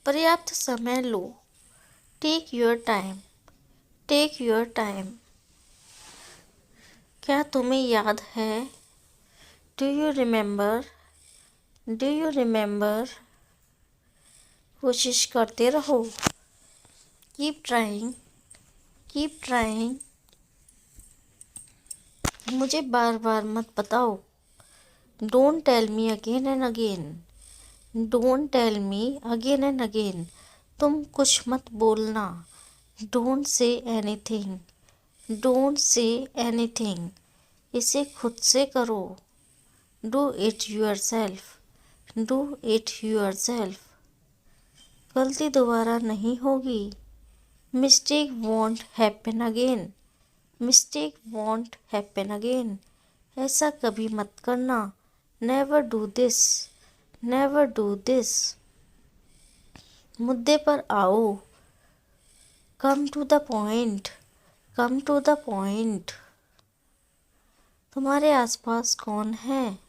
पर्याप्त समय लो। Take your time. Take your time. क्या तुम्हें याद है? Do you remember? Do you remember? कोशिश करते रहो। Keep trying. Keep trying. मुझे बार बार मत बताओ। Don't tell me again and again. Don't tell me again and again. तुम कुछ मत बोलना। Don't say anything. Don't say anything. इसे खुद से करो। Do it yourself. Do it yourself. गलती दोबारा नहीं होगी। Mistake won't happen again. Mistake won't happen again. ऐसा कभी मत करना। Never do this. Never do this. मुद्दे पर आओ। Come to the point. Come to the point. तुम्हारे आसपास कौन है?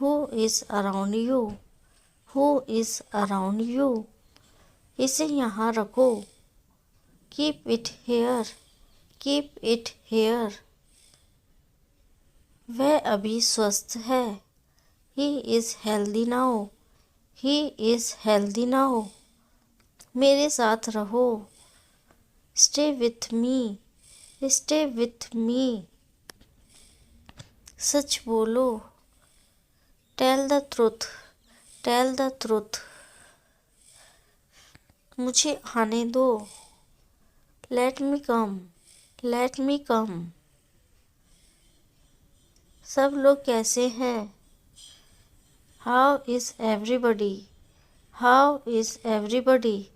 Who is around you? Who is around you? इसे यहाँ रखो। Keep it here. Keep it here. वह अभी स्वस्थ है। He is healthy now. He is healthy now. मेरे साथ रहो। Stay with me. Stay with me. सच बोलो। Tell the truth. Tell the truth. मुझे आने दो। Let me come. Let me come. सब लोग कैसे हैं? How is everybody? How is everybody?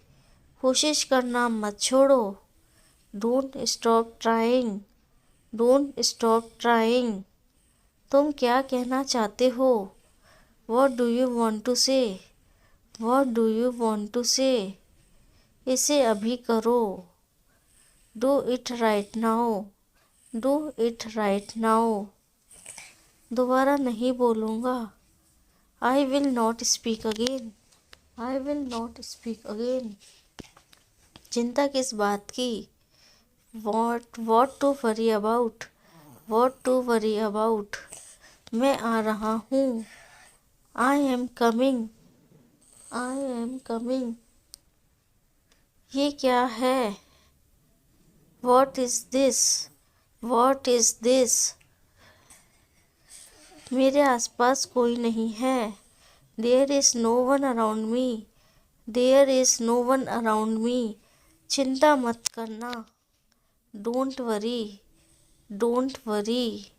कोशिश करना मत छोड़ो। Don't stop trying. Don't stop trying. तुम क्या कहना चाहते हो? What do you want to say? What do you want to say? इसे अभी करो। Do it right now. Do it right now. दोबारा नहीं बोलूँगा। I will not speak again. I will not speak again. चिंता किस बात की? What to worry about? What to worry about? मैं आ रहा हूँ। I am coming. I am coming. ये क्या है? What is this? What is this? मेरे आसपास कोई नहीं है। There is no one around me. There is no one around मी। चिंता मत करना। Don't worry. Don't worry.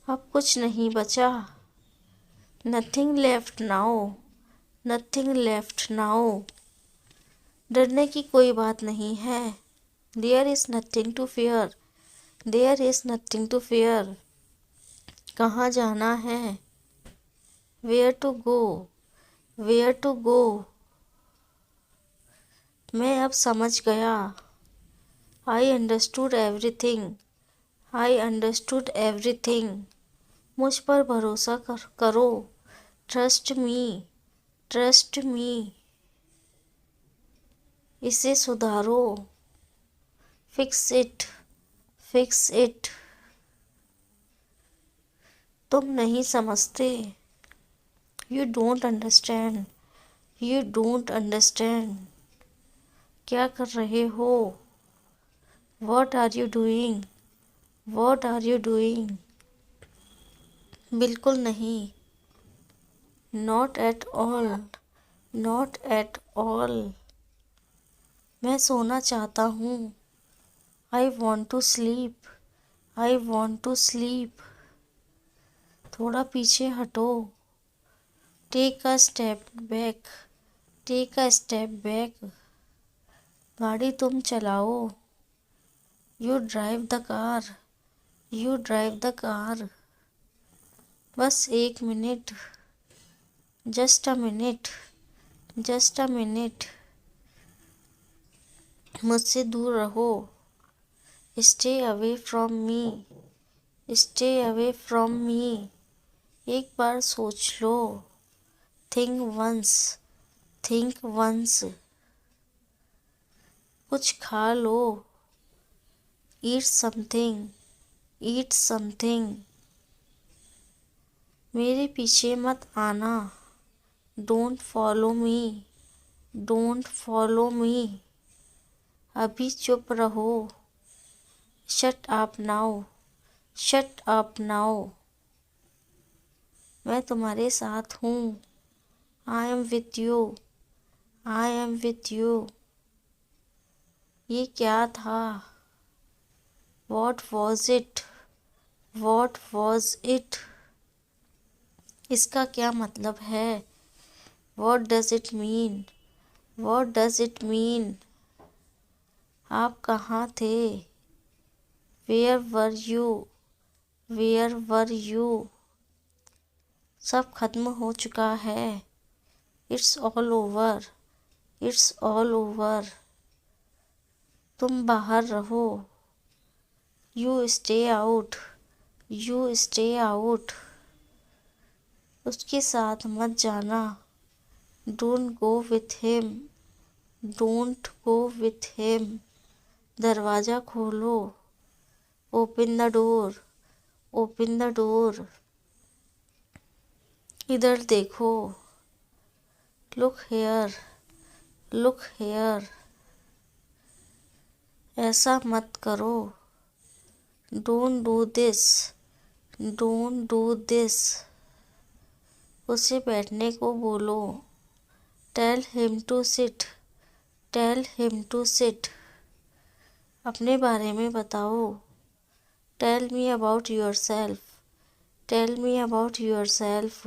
अब कुछ नहीं बचा। Nothing left now. Nothing left now. डरने की कोई बात नहीं है। There is nothing to fear. There is nothing to fear. कहाँ जाना है? Where to go. Where to go. मैं अब समझ गया। I understood everything. I understood everything. मुझ पर भरोसा करो। Trust me. Trust me. इसे सुधारो। Fix it. Fix it. तुम नहीं समझते। You don't understand. You don't understand. क्या कर रहे हो? What are you doing? What are you doing? बिल्कुल नहीं। Not at all. Not at all. मैं सोना चाहता हूँ। I want to sleep. I want to sleep. थोड़ा पीछे हटो। Take a step back. Take a step back. गाड़ी तुम चलाओ। You drive the car. You drive the car. बस एक minute. Just a minute. Just a minute. मुझसे दूर रहो। Stay away from me. Stay away from me. एक बार सोच लो। Think once. थिंक वंस, कुछ खा लो, ईट समथिंग, ईट समथिंग, मेरे पीछे मत आना, don't follow me, don't follow me, अभी चुप रहो, shut up now, shut up now, मैं तुम्हारे साथ हूँ, I am with you, I am with you, ये क्या था, what was it, what was it, इसका क्या मतलब है, what does it mean, what does it mean, आप कहाँ थे, where were you, where were you, सब खत्म हो चुका है, it's all over, it's all over, तुम बाहर रहो, you stay out, you stay out, उसके साथ मत जाना, don't go with him, don't go with him, दरवाज़ा खोलो, open the door, open the door, इधर देखो, लुक हेयर, लुक हेयर, ऐसा मत करो, don't do this, don't do this, उसे बैठने को बोलो, tell him to sit, tell him to sit, अपने बारे में बताओ, tell me about yourself, tell me about your self,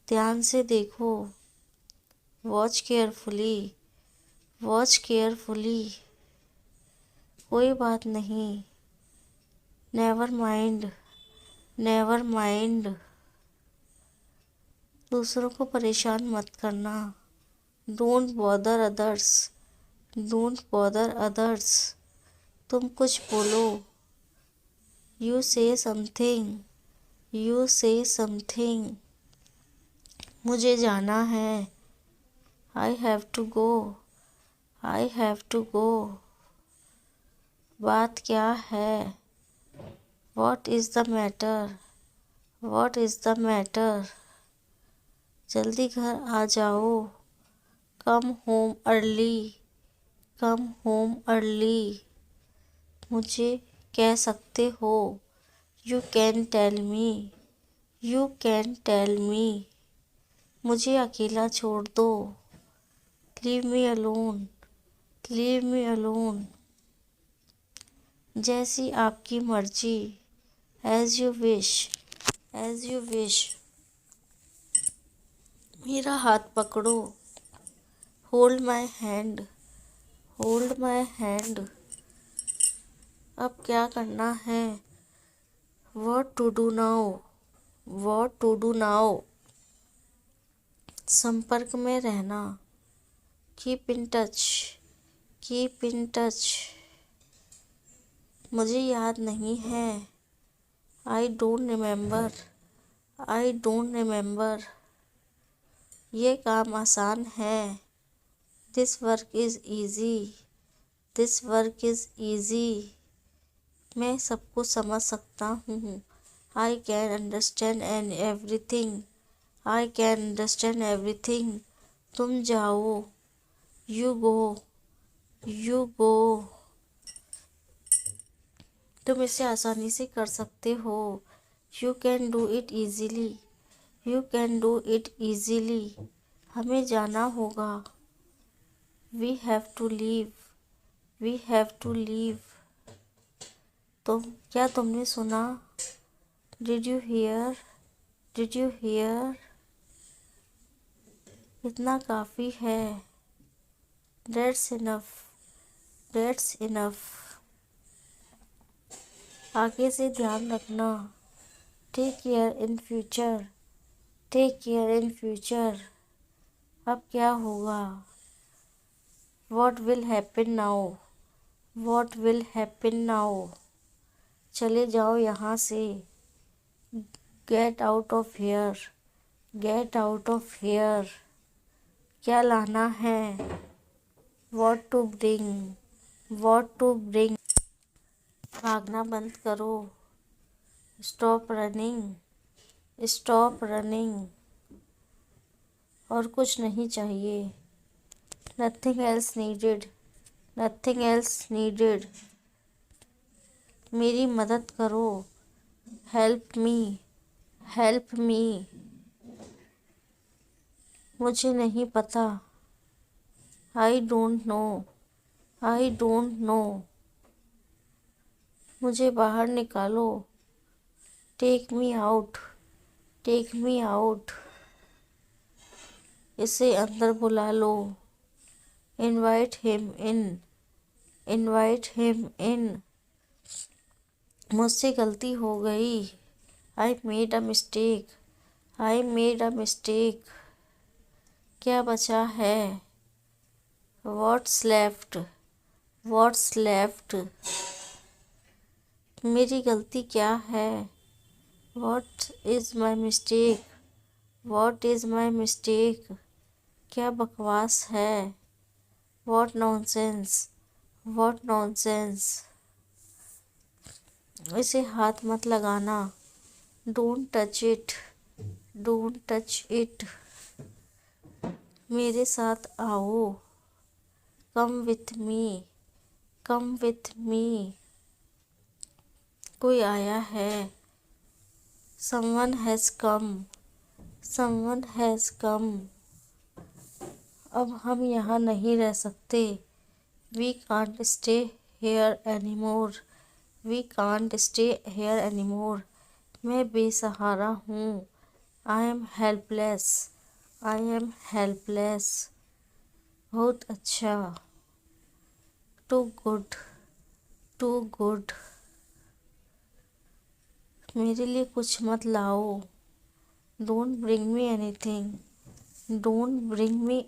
ध्यान से देखो, वॉच केयरफुली, वॉच केयरफुली, कोई बात नहीं, नेवर माइंड, नेवर माइंड, दूसरों को परेशान मत करना, don't bother others, don't bother others, तुम कुछ बोलो, यू से समथिंग, यू से समथिंग, मुझे जाना है, I have to go, I have to go, बात क्या है, what is the matter, what is the matter, जल्दी घर आ जाओ, come home early, come home early, मुझे कह सकते हो, you can tell me, you can tell me, मुझे अकेला छोड़ दो, leave me alone, leave me alone, जैसी आपकी मर्जी, as you wish, as you wish, मेरा हाथ पकड़ो, hold my hand, hold my hand, अब क्या करना है, what to do now, what to do now, संपर्क में रहना, keep in touch, keep in touch, मुझे याद नहीं है, I don't remember, I don't remember, ये काम आसान है, this work is easy, this work is easy, मैं सबको समझ सकता हूँ, I can understand and everything, I can understand everything, तुम जाओ, यू गो, यू गो, तुम इसे आसानी से कर सकते हो, you can do it easily, you can do it easily, हमें जाना होगा, we have to leave, we have to leave, तो क्या तुमने सुना, did you hear, did you hear, इतना काफ़ी है, डेट्स इनफ, डेट्स इनफ, आगे से ध्यान रखना, take care in future, take care in future, अब क्या होगा, what will happen now, what will happen now, चले जाओ यहाँ से, get out of here, get out of here, क्या लाना है, what to bring। भागना बंद करो, stop running। और कुछ नहीं चाहिए, nothing else needed। मेरी मदद करो, help me। मुझे नहीं पता, I don't know। मुझे बाहर निकालो, take me out। इसे अंदर बुला लो, invite him in। मुझसे गलती हो गई, I made a mistake। क्या बचा है, what's left। मेरी गलती क्या है, what is my mistake। क्या बकवास है, what nonsense। इसे हाथ मत लगाना, don't touch it। मेरे साथ आओ, come with me। कोई आया है, someone has come। अब हम यहाँ नहीं रह सकते, we can't stay here anymore। मैं बेसहारा हूँ, I am helpless। बहुत अच्छा, too good। मेरे लिए कुछ मत लाओ, don't bring me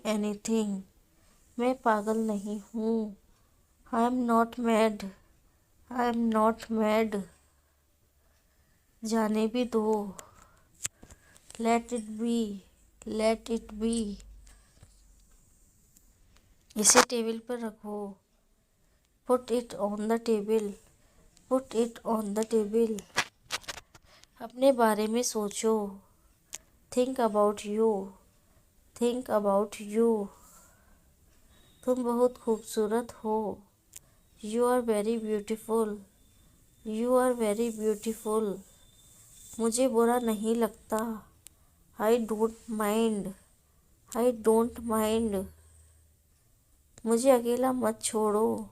anything। मैं पागल नहीं हूँ, I am not mad। जाने भी दो, let it be। इसे टेबल पर रखो, put it on the table। अपने बारे में सोचो, think about you। तुम बहुत खूबसूरत हो, you are very beautiful। मुझे बुरा नहीं लगता, I don't mind। मुझे अकेला मत छोड़ो,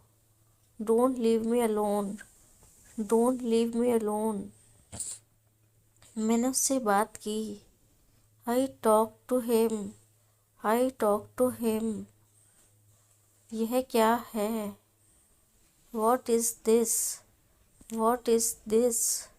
don't leave me alone। मैंने उससे बात की, I talked to him। यह क्या है, what is this।